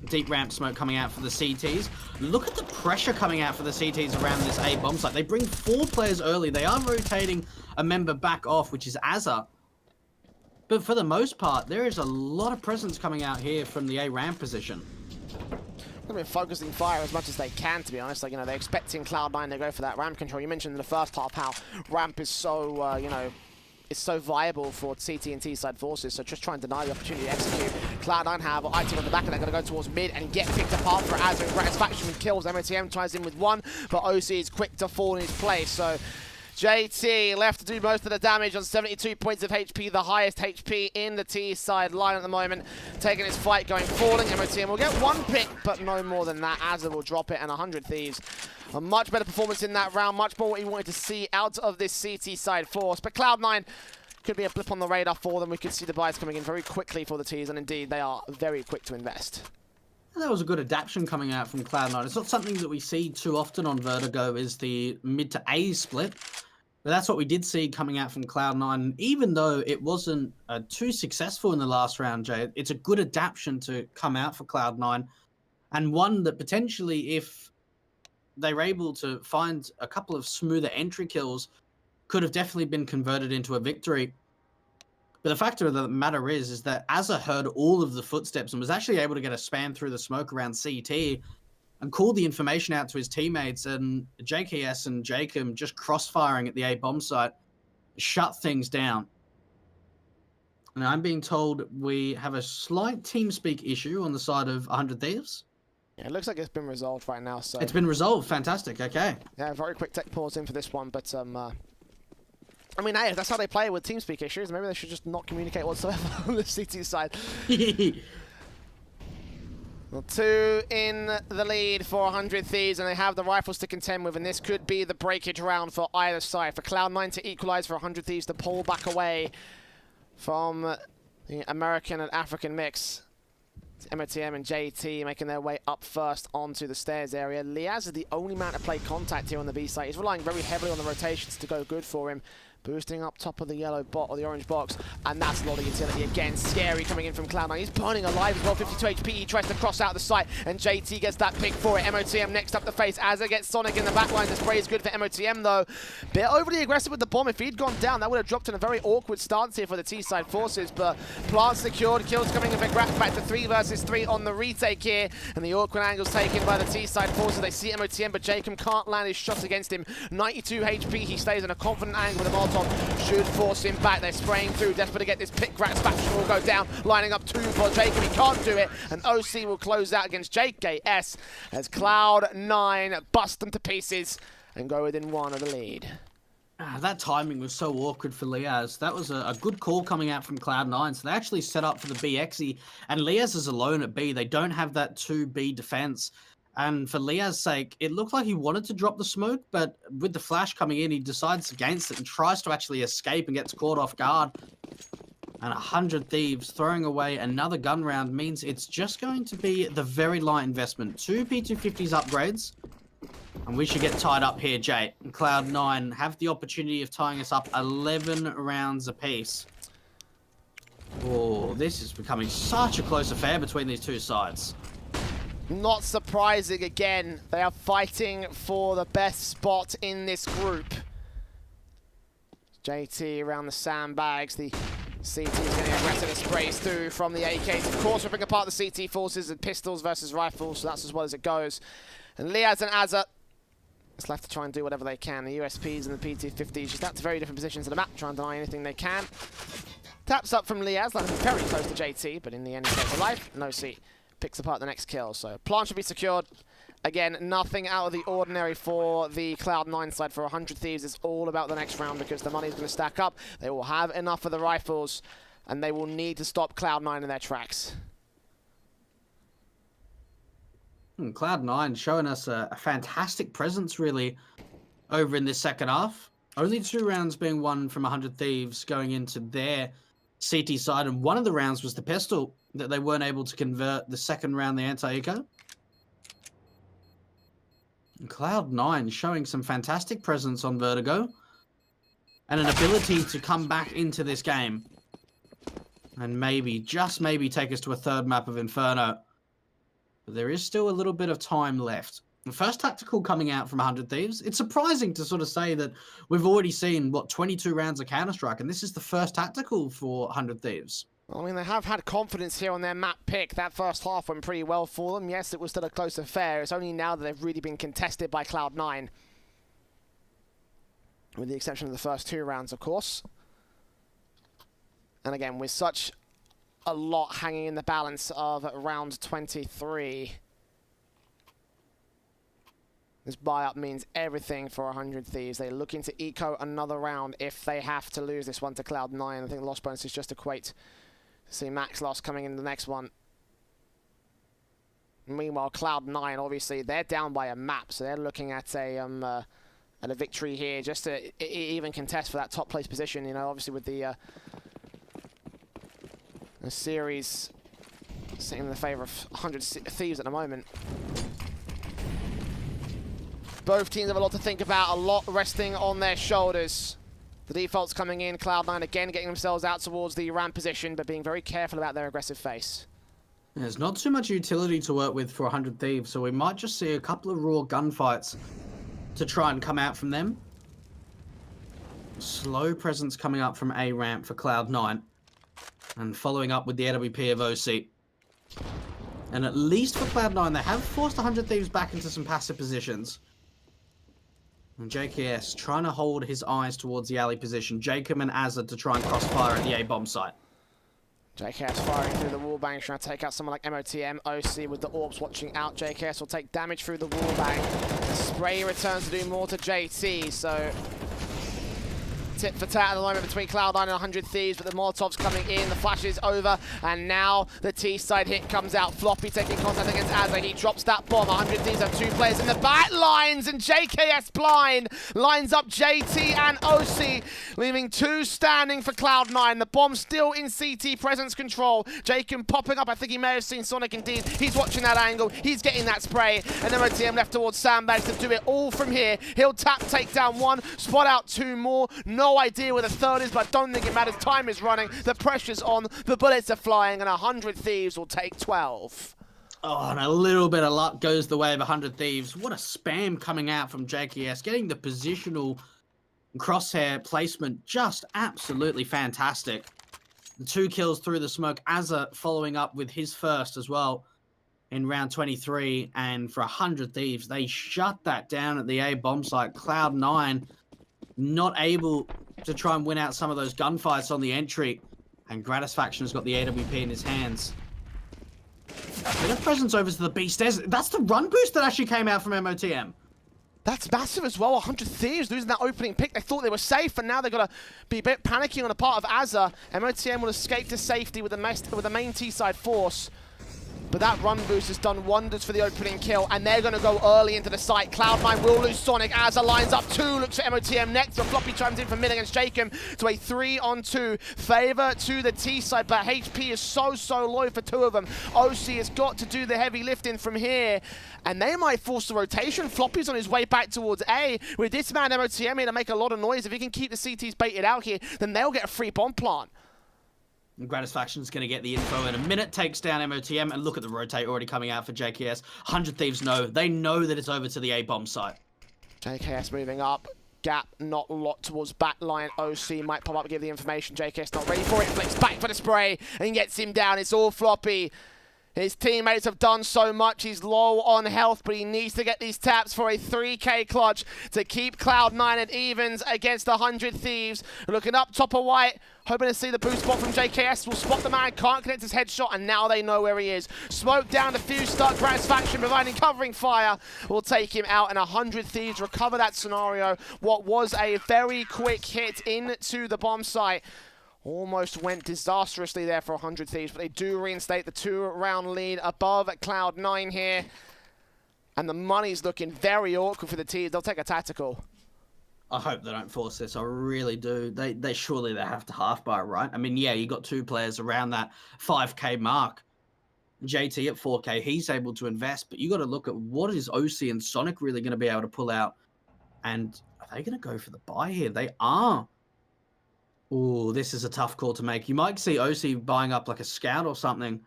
[SPEAKER 1] Deep ramp smoke coming out for the CTs. Look at the pressure coming out for the CTs around this A bomb site. They bring 4 players early. They are rotating a member back off, which is Azza. But for the most part, there is a lot of presence coming out here from the A ramp position.
[SPEAKER 2] They've been focusing fire as much as they can, to be honest. Like, you know, they're expecting Cloud9 to go for that ramp control. You mentioned in the first half how ramp is so, you know, it's so viable for CT and T side forces, so just try and deny the opportunity to execute. Cloud9 have item on the back, and they're going to go towards mid and get picked apart for Azza and Gratisfaction with kills. motm ties in with 1, but oSee is quick to fall in his place. So JT left to do most of the damage on 72 points of HP, the highest HP in the T side line at the moment. Taking his fight, going falling. motm will get 1 pick, but no more than that. Azza will drop it, and 100 Thieves. A much better performance in that round, much more what you wanted to see out of this CT side force. But Cloud9 could be a blip on the radar for them. We could see the buys coming in very quickly for the T's, and indeed they are very quick to invest.
[SPEAKER 1] That was a good adaptation coming out from Cloud9. It's not something that we see too often on Vertigo, is the mid to A split. But that's what we did see coming out from Cloud9. Even though it wasn't too successful in the last round, Jay, it's a good adaptation to come out for Cloud9. And one that potentially, if they were able to find a couple of smoother entry kills, could have definitely been converted into a victory. But the fact of the matter is that Azza heard all of the footsteps and was actually able to get a spam through the smoke around CT and called the information out to his teammates, and JKS and jkaem just crossfiring at the A bomb site shut things down. And I'm being told we have a slight TeamSpeak issue on the side of 100 Thieves.
[SPEAKER 2] Yeah, it looks like it's been resolved right now. So
[SPEAKER 1] it's been resolved. Fantastic. Okay.
[SPEAKER 2] Yeah, very quick tech pause in for this one, but I mean, hey, if that's how they play with TeamSpeak issues, maybe they should just not communicate whatsoever on the CT side. Well, 2 in the lead for 100 Thieves, and they have the rifles to contend with, and this could be the breakage round for either side. For Cloud9 to equalize, for 100 Thieves to pull back away from the American and African mix. It's motm and JT making their way up first onto the stairs area. Liazz is the only man to play contact here on the B site. He's relying very heavily on the rotations to go good for him. Boosting up top of the yellow bot, or the orange box, and that's a lot of utility again. Scary coming in from Cloud9. He's burning alive as well, 52 HP. He tries to cross out the site, and JT gets that pick for it. motm next up the face. Azza gets Sonic in the backline. The spray is good for motm, though. Bit overly aggressive with the bomb. If he'd gone down, that would have dropped in a very awkward stance here for the T-side forces, but plant secured. Kills coming in for Graf, back to 3 versus 3 on the retake here, and the awkward angles taken by the T-side forces. They see motm, but jkaem can't land his shot against him. 92 HP. He stays in a confident angle with a Molotov. Should force him back. They're spraying through, desperate to get this pick. Gratisfaction will go down, lining up 2 for jkaem. He can't do it, and oSee will close out against jkaem as Cloud9 bust them to pieces and go within 1 of the lead.
[SPEAKER 1] That timing was so awkward for Liazz. That was a good call coming out from Cloud9. So they actually set up for the BXE, and Liazz is alone at B. They don't have that 2B defense. And for Liazz's sake, it looked like he wanted to drop the smoke, but with the flash coming in, he decides against it and tries to actually escape and gets caught off guard. And 100 Thieves throwing away another gun round means it's just going to be the very light investment. 2 P250s upgrades, and we should get tied up here, Jay. And Cloud9 have the opportunity of tying us up 11 rounds apiece. Oh, this is becoming such a close affair between these two sides.
[SPEAKER 2] Not surprising again. They are fighting for the best spot in this group. JT around the sandbags. The CT is getting aggressive and sprays through from the AKs. Of course, we're bringing apart the CT forces and pistols versus rifles, so that's as well as it goes. And Liazz and Azza is left to try and do whatever they can. The USPs and the P250s just out to very different positions of the map, trying to deny anything they can. Taps up from Liazz, like very close to JT, but in the end, he takes a life. No C. Picks apart the next kill, so plan should be secured. Again, nothing out of the ordinary for the Cloud9 side. For 100 Thieves, it's all about the next round because the money's going to stack up. They will have enough of the rifles, and they will need to stop Cloud9 in their tracks.
[SPEAKER 1] Cloud9 showing us a fantastic presence, really, over in this second half. Only 2 rounds being won from 100 Thieves going into their CT side, and one of the rounds was the pistol that they weren't able to convert. The second round, the anti-eco. Cloud9 showing some fantastic presence on Vertigo and an ability to come back into this game. and maybe, just maybe, take us to a third map of Inferno. But there is still a little bit of time left. The first tactical coming out from 100 Thieves. It's surprising to sort of say that we've already seen, what, 22 rounds of Counter-Strike, and this is the first tactical for 100 Thieves.
[SPEAKER 2] Well, I mean, they have had confidence here on their map pick. That first half went pretty well for them. Yes, it was still a close affair. It's only now that they've really been contested by Cloud9. With the exception of the first 2 rounds, of course. And again, with such a lot hanging in the balance of round 23, this buy-up means everything for 100 Thieves. They're looking to eco another round if they have to lose this one to Cloud9. I think loss bonuses just equate. See max loss coming in the next one. Meanwhile, Cloud9, obviously, they're down by a map, so they're looking at a victory here just to even contest for that top place position. You know, obviously with the series sitting in the favor of 100 Thieves at the moment. Both teams have a lot to think about, a lot resting on their shoulders. The defaults coming in, Cloud9 again getting themselves out towards the ramp position, but being very careful about their aggressive face.
[SPEAKER 1] There's not too much utility to work with for 100 Thieves, so we might just see a couple of raw gunfights to try and come out from them. Slow presence coming up from A ramp for Cloud9, and following up with the AWP of oSee. And at least for Cloud9, they have forced 100 Thieves back into some passive positions. And JKS trying to hold his eyes towards the alley position. jkaem and Azad to try and crossfire at the A bomb site.
[SPEAKER 2] JKS firing through the wallbang, trying to take out someone like motm. oSee with the orbs watching out. JKS will take damage through the wallbang. Spray returns to do more to JT, so tit for tat at the moment between Cloud9 and 100 Thieves, but the Molotov's coming in, the flash is over, and now the T-side hit comes out. Floppy taking contact against Azza. He drops that bomb. 100 Thieves have 2 players in the back lines, and JKS blind lines up JT and oSee, leaving 2 standing for Cloud9. The bomb still in CT presence control. jkaem popping up. I think he may have seen Sonic indeed. He's watching that angle. He's getting that spray, and then motm left towards Sandbags to do it all from here. He'll take down 1, spot out 2 more. No idea where the 3rd is, but I don't think it matters. Time is running, the pressure's on, the bullets are flying, and 100 Thieves will take 12.
[SPEAKER 1] Oh, and a little bit of luck goes the way of 100 Thieves. What a spam coming out from JKS. Getting the positional crosshair placement just absolutely fantastic. The 2 kills through the smoke. Azza following up with his first as well in round 23. And for 100 Thieves, they shut that down at the A bomb site. Cloud9 not able to try and win out some of those gunfights on the entry, and Gratisfaction has got the AWP in his hands. A bit of presence over to the B stairs. That's the run boost that actually came out from motm.
[SPEAKER 2] That's massive as well. 100 Thieves losing that opening pick. They thought they were safe, and now they've got to be a bit panicking on the part of Azza. motm will escape to safety with the main T-side force. But that run boost has done wonders for the opening kill, and they're going to go early into the site. Cloud9 will lose Sonic. Azza lines up 2, looks at motm next. The floppy chimes in for mid against jkaem to a 3-on-2. Favor to the T side, but HP is so low for 2 of them. oSee has got to do the heavy lifting from here, and they might force the rotation. Floppy's on his way back towards A. With this man motm here to make a lot of noise, if he can keep the CTs baited out here, then they'll get a free bomb plant.
[SPEAKER 1] And Gratisfaction's going to get the info in a minute, takes down motm, and look at the rotate already coming out for JKS. 100 Thieves know. They know that it's over to the A bomb site.
[SPEAKER 2] JKS moving up. Gap not locked towards backline. oSee might pop up and give the information. JKS not ready for it. Flips back for the spray and gets him down. It's all Floppy. His teammates have done so much. He's low on health, but he needs to get these taps for a 3K clutch to keep Cloud9 at evens against 100 Thieves. Looking up top of white, hoping to see the boost spot from JKS. Will spot the man, can't connect his headshot, and now they know where he is. Smoke down, defuse, start Gratisfaction, providing covering fire. Will take him out, and 100 Thieves recover that scenario. What was a very quick hit into the bomb site. Almost went disastrously there for 100 Thieves, but they do reinstate the 2-round lead above Cloud9 here. And the money's looking very awkward for the Thieves. They'll take a tactical.
[SPEAKER 1] I hope they don't force this. I really do. They surely they have to half bar, right? I mean, yeah, you got 2 players around that 5K mark. JT at 4K, he's able to invest, but you got to look at what is oSee and Sonic really going to be able to pull out. And are they going to go for the buy here? They are. Ooh, this is a tough call to make. You might see oSee buying up like a scout or something.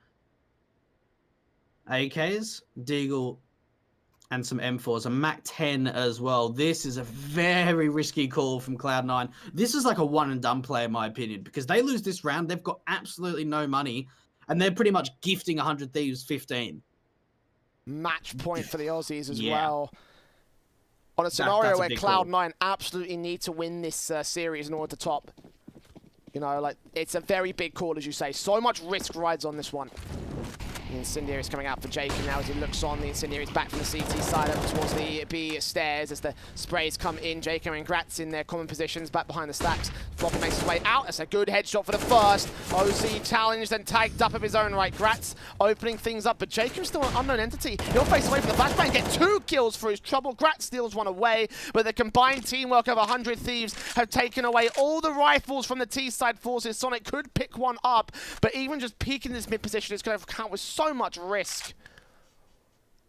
[SPEAKER 1] AKs, Deagle, and some M4s, a MAC-10 as well. This is a very risky call from Cloud9. This is like a one-and-done play, in my opinion, because they lose this round, they've got absolutely no money, and they're pretty much gifting 100 Thieves 15.
[SPEAKER 2] Match point for the Aussies as well. On a scenario where Cloud9 absolutely need to win this series in order to top. You know, like, it's a very big call, as you say. So much risk rides on this one. The Incendiary is coming out for jkaem now as he looks on. The Incendiary is back from the CT side up towards the B stairs as the sprays come in. jkaem and Gratz in their common positions back behind the stacks. Floppy makes his way out. That's a good headshot for the first. oSee challenged and tagged up of his own right. Gratz opening things up, but jkaem's still an unknown entity. He'll face away from the flashbang, get 2 kills for his trouble. Gratz steals one away, but the combined teamwork of 100 Thieves have taken away all the rifles from the T-side forces. Sonic could pick one up, but even just peeking this mid position is going to count with so much risk.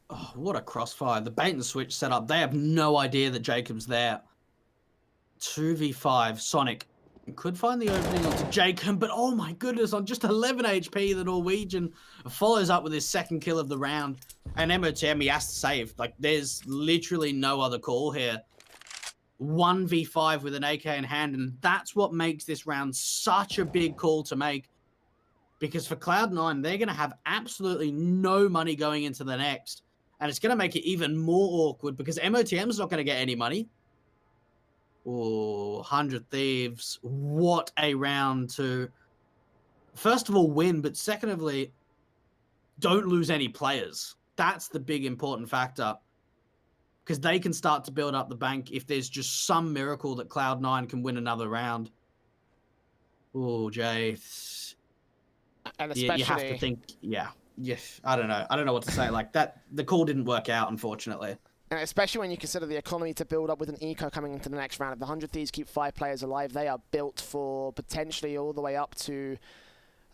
[SPEAKER 1] Oh, what a crossfire. The bait and switch setup. They have no idea that jkaem's there. 2v5. Sonic could find the opening onto jkaem, but oh my goodness, on just 11 HP, the Norwegian follows up with his second kill of the round. And motm, he has to save. Like, there's literally no other call here. 1v5 with an AK in hand, and that's what makes this round such a big call to make. Because for Cloud9, they're going to have absolutely no money going into the next. And it's going to make it even more awkward because motm's not going to get any money. Oh, 100 Thieves. What a round to, first of all, win. But secondly, don't lose any players. That's the big important factor. Because they can start to build up the bank if there's just some miracle that Cloud9 can win another round. Oh, Jay.
[SPEAKER 2] And especially,
[SPEAKER 1] you have to think, I don't know what to say. Like that, the call didn't work out, unfortunately.
[SPEAKER 2] And especially when you consider the economy to build up with an eco coming into the next round. If the 100 Thieves keep 5 players alive, they are built for potentially all the way up to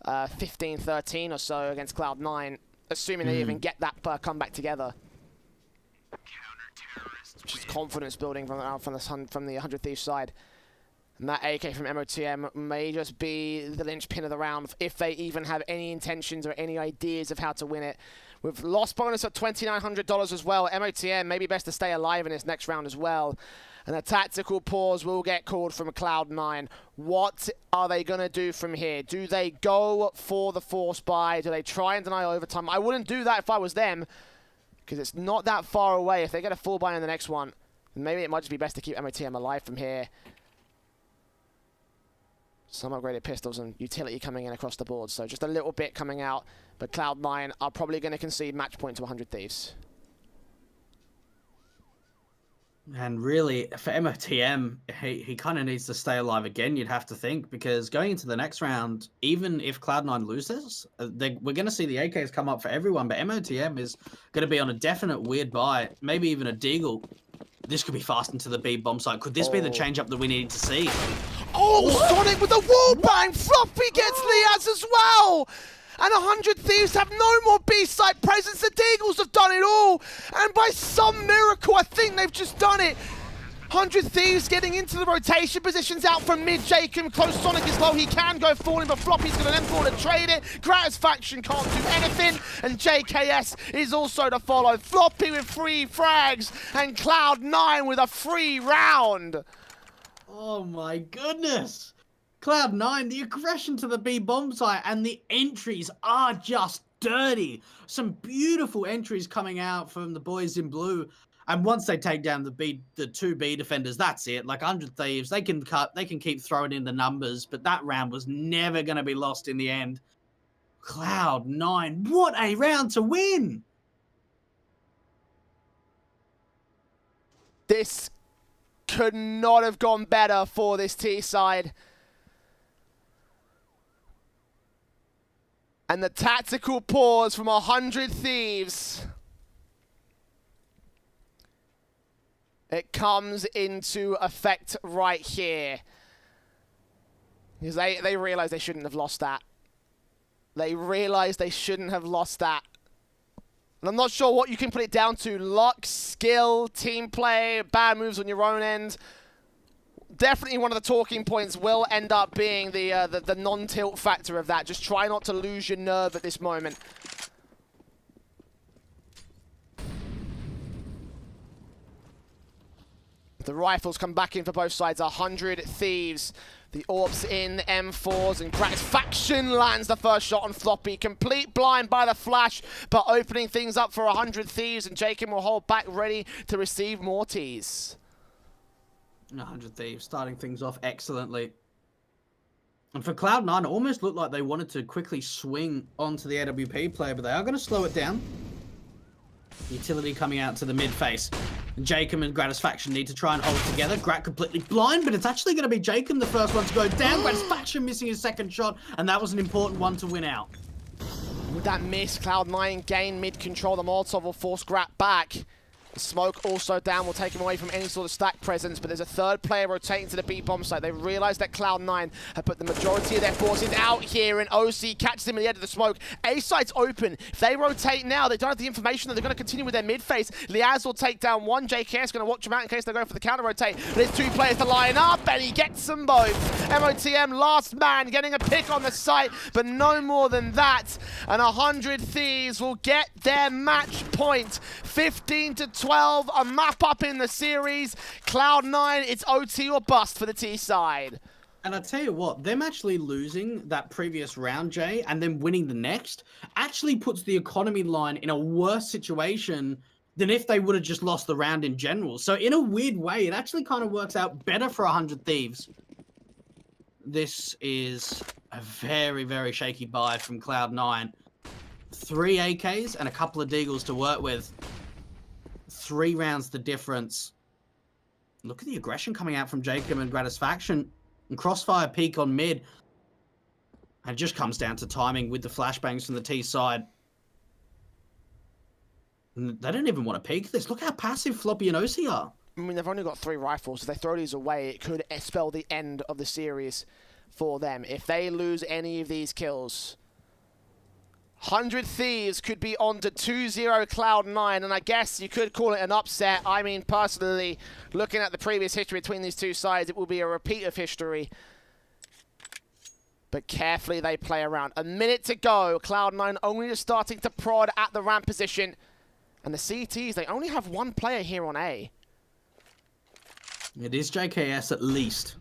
[SPEAKER 2] 15-13 or so against Cloud9, assuming they even get that comeback together. Just confidence building from the 100 Thieves side. And that AK from motm may just be the linchpin of the round if they even have any intentions or any ideas of how to win it. With loss bonus at $2,900 as well, motm may be best to stay alive in this next round as well. And a tactical pause will get called from Cloud9. What are they going to do from here? Do they go for the force buy? Do they try and deny overtime? I wouldn't do that if I was them, because it's not that far away. If they get a full buy in the next one, then maybe it might just be best to keep motm alive from here. Some upgraded pistols and utility coming in across the board, so just a little bit coming out, but Cloud9 are probably going to concede match point to 100 Thieves.
[SPEAKER 1] And really, for motm, he kind of needs to stay alive again, you'd have to think, because going into the next round, even if Cloud9 loses, we're going to see the AKs come up for everyone, but motm is going to be on a definite weird buy, maybe even a deagle. This could be fast into the B bomb site. Could this be the change-up that we need to see?
[SPEAKER 2] Oh, Sonic with a wall bang! Floppy gets Liazz as well! And 100 Thieves have no more B-site presence. The Deagles have done it all! And by some miracle, I think they've just done it. 100 Thieves getting into the rotation positions out from mid. jkaem close. Sonic is low. He can go falling, but Floppy's going to then fall to trade it. Gratisfaction can't do anything, and JKS is also to follow. Floppy with 3 frags, and Cloud9 with a free round.
[SPEAKER 1] Oh my goodness. Cloud9, the aggression to the B bomb site, and the entries are just dirty. Some beautiful entries coming out from the boys in blue. And once they take down the 2 B defenders, that's it. Like 100 Thieves, they can keep throwing in the numbers, but that round was never going to be lost in the end. Cloud9, what a round to win!
[SPEAKER 2] This could not have gone better for this T side. And the tactical pause from 100 Thieves. It comes into effect right here. Because they realize they shouldn't have lost that. They realize they shouldn't have lost that. And I'm not sure what you can put it down to. Luck, skill, team play, bad moves on your own end. definitely one of the talking points will end up being the non-tilt factor of that. Just try not to lose your nerve at this moment. The rifles come back in for both sides. 100 Thieves. The AWPs in M4s, and Gratisfaction lands the first shot on Floppy. Complete blind by the flash, but opening things up for 100 Thieves, and jkaem will hold back, ready to receive more teas.
[SPEAKER 1] 100 Thieves starting things off excellently. And for Cloud9, it almost looked like they wanted to quickly swing onto the AWP player, but they are going to slow it down. Utility coming out to the mid face. jkaem and Gratisfaction need to try and hold together. Grat completely blind, but it's actually going to be jkaem the first one to go down. Gratisfaction missing his second shot, and that was an important one to win out.
[SPEAKER 2] With that miss, Cloud9 gain mid control. The Molotov will force Grat back. The smoke also down will take him away from any sort of stack presence, but there's a third player rotating to the B bomb site. They realize that Cloud9 have put the majority of their forces out here, and oSee catches him at the end of the smoke. A site's open. If they rotate now, they don't have the information that they're going to continue with their mid phase. Liazz will take down one. jkaem is going to watch him out in case they go for the counter rotate. There's two players to line up, and he gets them both. motm, last man, getting a pick on the site, but no more than that. And 100 Thieves will get their match point. 15-12, a map up in the series. Cloud9, it's OT or bust for the T side.
[SPEAKER 1] And I tell you what, them actually losing that previous round, Jay, and then winning the next, actually puts the economy line in a worse situation than if they would have just lost the round in general. So in a weird way, it actually kind of works out better for 100 Thieves. This is a very, very shaky buy from Cloud9. 3 AKs and a couple of Deagles to work with. 3 rounds the difference. Look at the aggression coming out from jkaem and Gratisfaction. And Crossfire peak on mid. And it just comes down to timing with the flashbangs from the T side. And they don't even want to peek this. Look how passive Floppy and oSee are.
[SPEAKER 2] I mean, they've only got 3 rifles. If they throw these away, it could spell the end of the series for them. If they lose any of these kills, 100 Thieves could be on to 2-0 Cloud9, and I guess you could call it an upset. I mean, personally, looking at the previous history between these two sides, it will be a repeat of history. But carefully they play around. A minute to go. Cloud9 only just starting to prod at the ramp position. And the CTs, they only have 1 player here on A.
[SPEAKER 1] It is JKS at least.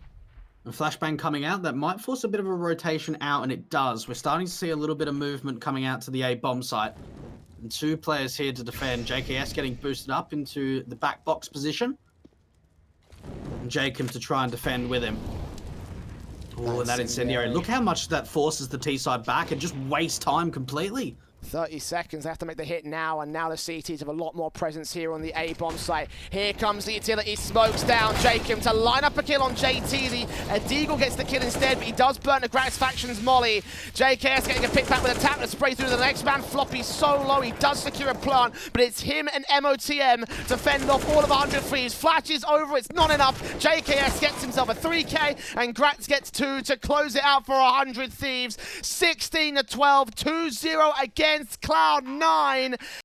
[SPEAKER 1] A flashbang coming out, that might force a bit of a rotation out, and it does. We're starting to see a little bit of movement coming out to the A bomb site. And 2 players here to defend. JKS getting boosted up into the back box position. And jkaem to try and defend with him. Oh, and that incendiary. Look how much that forces the T side back and just wastes time completely.
[SPEAKER 2] 30 seconds, they have to make the hit now, and now the CTs have a lot more presence here on the A-bomb site. Here comes the utility, smokes down jkaem to line up a kill on JT. Deagle gets the kill instead, but he does burn the Gratisfaction's molly. jkaem getting a pick back with a tap to spray through the next man. Floppy so low, he does secure a plant, but it's him and motm to fend off all of 100 Thieves. Flashes over, it's not enough. jkaem gets himself a 3K, and Gratz gets 2 to close it out for 100 Thieves. 16-12, 2-0 against Cloud9.